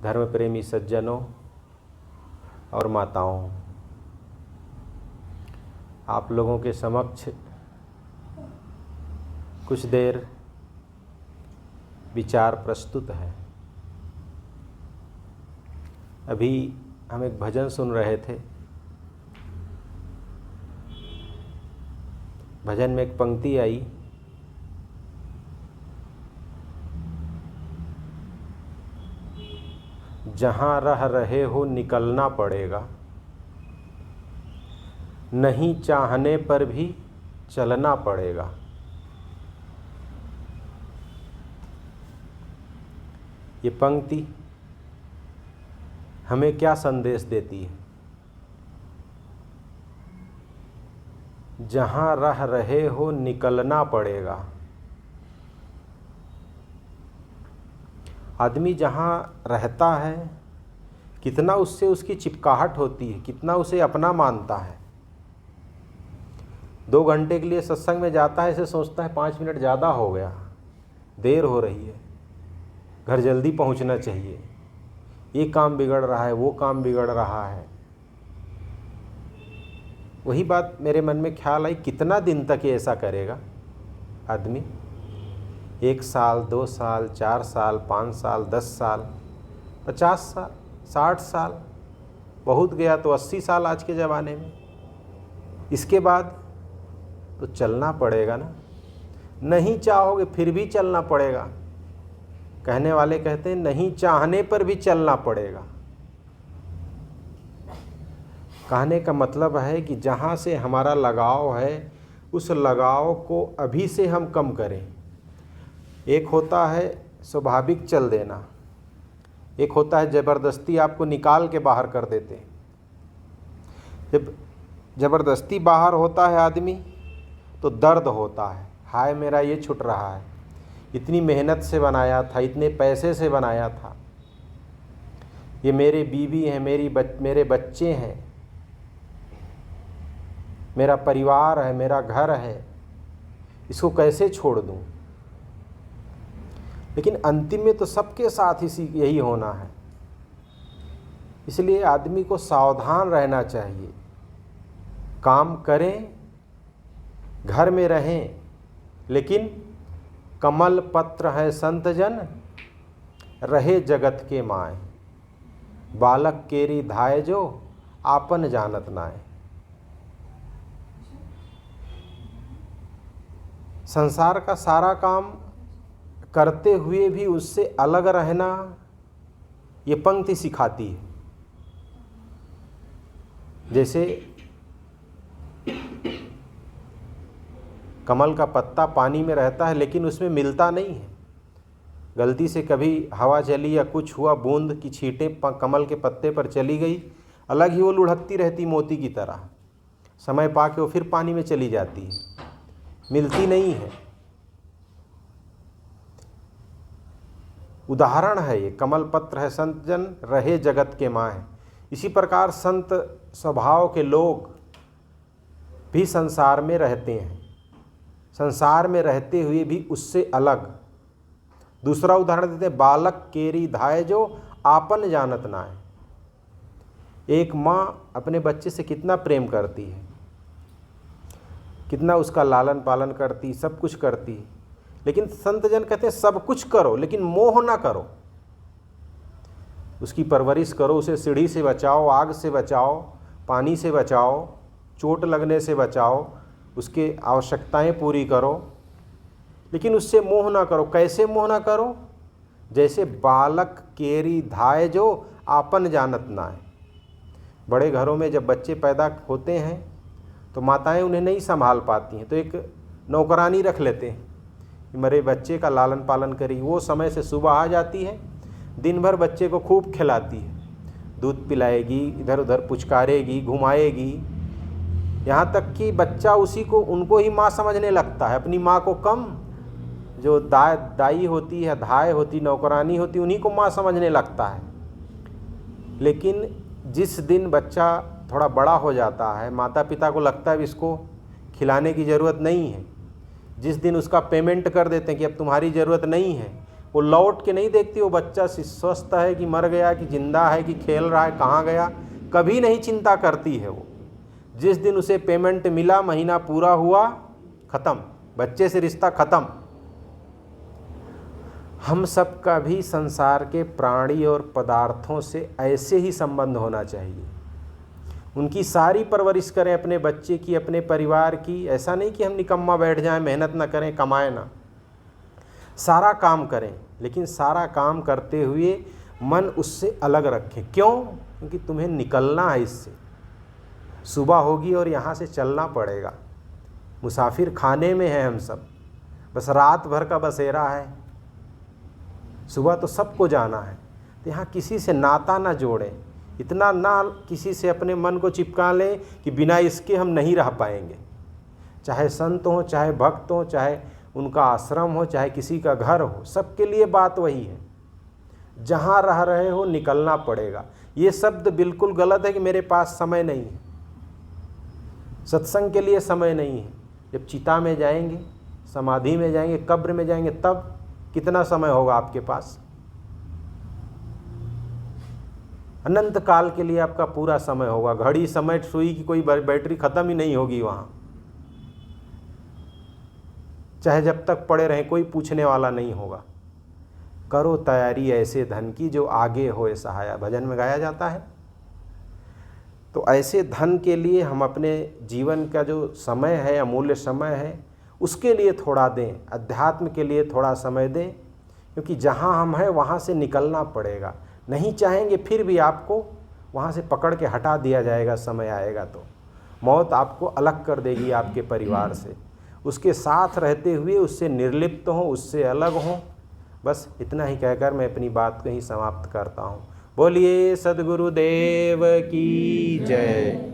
धर्म प्रेमी सज्जनों और माताओं, आप लोगों के समक्ष कुछ देर विचार प्रस्तुत है। अभी हम एक भजन सुन रहे थे। भजन में एक पंक्ति आई, जहाँ रह रहे हो निकलना पड़ेगा, नहीं चाहने पर भी चलना पड़ेगा। ये पंक्ति हमें क्या संदेश देती है? जहाँ रह रहे हो निकलना पड़ेगा। आदमी जहाँ रहता है, कितना उससे उसकी चिपकाहट होती है, कितना उसे अपना मानता है। 2 घंटे के लिए सत्संग में जाता है, इसे सोचता है 5 मिनट ज़्यादा हो गया, देर हो रही है, घर जल्दी पहुंचना चाहिए, ये काम बिगड़ रहा है, वो काम बिगड़ रहा है। वही बात मेरे मन में ख्याल आई, कितना दिन तक ये ऐसा करेगा आदमी? 1 साल, 2 साल, 4 साल, 5 साल, 10 साल, 50 साल, 60 साल, बहुत गया तो 80 साल आज के ज़माने में। इसके बाद तो चलना पड़ेगा ना। नहीं चाहोगे फिर भी चलना पड़ेगा। कहने वाले कहते हैं नहीं चाहने पर भी चलना पड़ेगा। कहने का मतलब है कि जहाँ से हमारा लगाव है, उस लगाव को अभी से हम कम करें। एक होता है स्वाभाविक चल देना, एक होता है ज़बरदस्ती आपको निकाल के बाहर कर देते हैं। जब ज़बरदस्ती बाहर होता है आदमी तो दर्द होता है, हाय मेरा ये छूट रहा है, इतनी मेहनत से बनाया था, इतने पैसे से बनाया था, ये मेरे बीवी हैं, मेरे बच्चे हैं, मेरा परिवार है, मेरा घर है, इसको कैसे छोड़ दूं? लेकिन अंतिम में तो सबके साथ यही होना है। इसलिए आदमी को सावधान रहना चाहिए। काम करें, घर में रहें, लेकिन कमल पत्र है संत जन, रहे जगत के माय, बालक केरी धाय जो, आपन जानत नाय। संसार का सारा काम करते हुए भी उससे अलग रहना ये पंक्ति सिखाती है। जैसे कमल का पत्ता पानी में रहता है लेकिन उसमें मिलता नहीं है। गलती से कभी हवा चली या कुछ हुआ, बूंद की छींटें कमल के पत्ते पर चली गई, अलग ही वो लुढ़कती रहती मोती की तरह। समय पाके वो फिर पानी में चली जाती है, मिलती नहीं है। उदाहरण है ये, कमल पत्र है संत जन, रहे जगत के माय। इसी प्रकार संत स्वभाव के लोग भी संसार में रहते हैं, संसार में रहते हुए भी उससे अलग। दूसरा उदाहरण देते हैं, बालक केरी धाय जो, आपन जानत नाय। एक माँ अपने बच्चे से कितना प्रेम करती है, कितना उसका लालन पालन करती, सब कुछ करती है। लेकिन संत जन कहते हैं सब कुछ करो लेकिन मोह ना करो। उसकी परवरिश करो, उसे सीढ़ी से बचाओ, आग से बचाओ, पानी से बचाओ, चोट लगने से बचाओ, उसके आवश्यकताएं पूरी करो, लेकिन उससे मोह ना करो। कैसे मोह ना करो? जैसे बालक केरी धाय जो, आपन जानत नाय। बड़े घरों में जब बच्चे पैदा होते हैं तो माताएं उन्हें नहीं संभाल पाती हैं, तो एक नौकरानी रख लेते हैं, मेरे बच्चे का लालन पालन करी। वो समय से सुबह आ जाती है, दिन भर बच्चे को खूब खिलाती है, दूध पिलाएगी, इधर उधर पुचकारेगी, घुमाएगी, यहाँ तक कि बच्चा उनको ही माँ समझने लगता है, अपनी माँ को कम। जो दाई होती है, धाय होती, नौकरानी होती, उन्हीं को माँ समझने लगता है। लेकिन जिस दिन बच्चा थोड़ा बड़ा हो जाता है, माता पिता को लगता है इसको खिलाने की ज़रूरत नहीं है, जिस दिन उसका पेमेंट कर देते हैं कि अब तुम्हारी ज़रूरत नहीं है, वो लौट के नहीं देखती वो बच्चा स्वस्थ है कि मर गया, कि जिंदा है, कि खेल रहा है, कहाँ गया, कभी नहीं चिंता करती है वो। जिस दिन उसे पेमेंट मिला, महीना पूरा हुआ, ख़त्म, बच्चे से रिश्ता ख़त्म। हम सबका भी संसार के प्राणी और पदार्थों से ऐसे ही संबंध होना चाहिए। उनकी सारी परवरिश करें अपने बच्चे की, अपने परिवार की। ऐसा नहीं कि हम निकम्मा बैठ जाएं, मेहनत ना करें, कमाएं ना, सारा काम करें, लेकिन सारा काम करते हुए मन उससे अलग रखें। क्यों? क्योंकि तुम्हें निकलना है इससे। सुबह होगी और यहाँ से चलना पड़ेगा। मुसाफिर खाने में है हम सब, बस रात भर का बसेरा है। सुबह तो सबको जाना है, तो यहाँ किसी से नाता ना जोड़ें, इतना ना किसी से अपने मन को चिपका लें कि बिना इसके हम नहीं रह पाएंगे। चाहे संत हो, चाहे भक्त हो, चाहे उनका आश्रम हो, चाहे किसी का घर हो, सबके लिए बात वही है। जहाँ रह रहे हो निकलना पड़ेगा। ये शब्द बिल्कुल गलत है कि मेरे पास समय नहीं है, सत्संग के लिए समय नहीं है। जब चिता में जाएंगे, समाधि में जाएंगे, कब्र में जाएंगे, तब कितना समय होगा आपके पास? अनंत काल के लिए आपका पूरा समय होगा। घड़ी, समय, सुई की कोई बैटरी ख़त्म ही नहीं होगी वहाँ। चाहे जब तक पड़े रहें, कोई पूछने वाला नहीं होगा। करो तैयारी ऐसे धन की जो आगे होए सहाया, भजन में गाया जाता है। तो ऐसे धन के लिए हम अपने जीवन का जो समय है, अमूल्य समय है, उसके लिए थोड़ा दें, अध्यात्म के लिए थोड़ा समय दें, क्योंकि जहाँ हम हैं वहाँ से निकलना पड़ेगा। नहीं चाहेंगे फिर भी आपको वहाँ से पकड़ के हटा दिया जाएगा। समय आएगा तो मौत आपको अलग कर देगी आपके परिवार से। उसके साथ रहते हुए उससे निर्लिप्त हों, उससे अलग हों। बस इतना ही कहकर मैं अपनी बात को ही समाप्त करता हूँ। बोलिए सद्गुरुदेव की जय।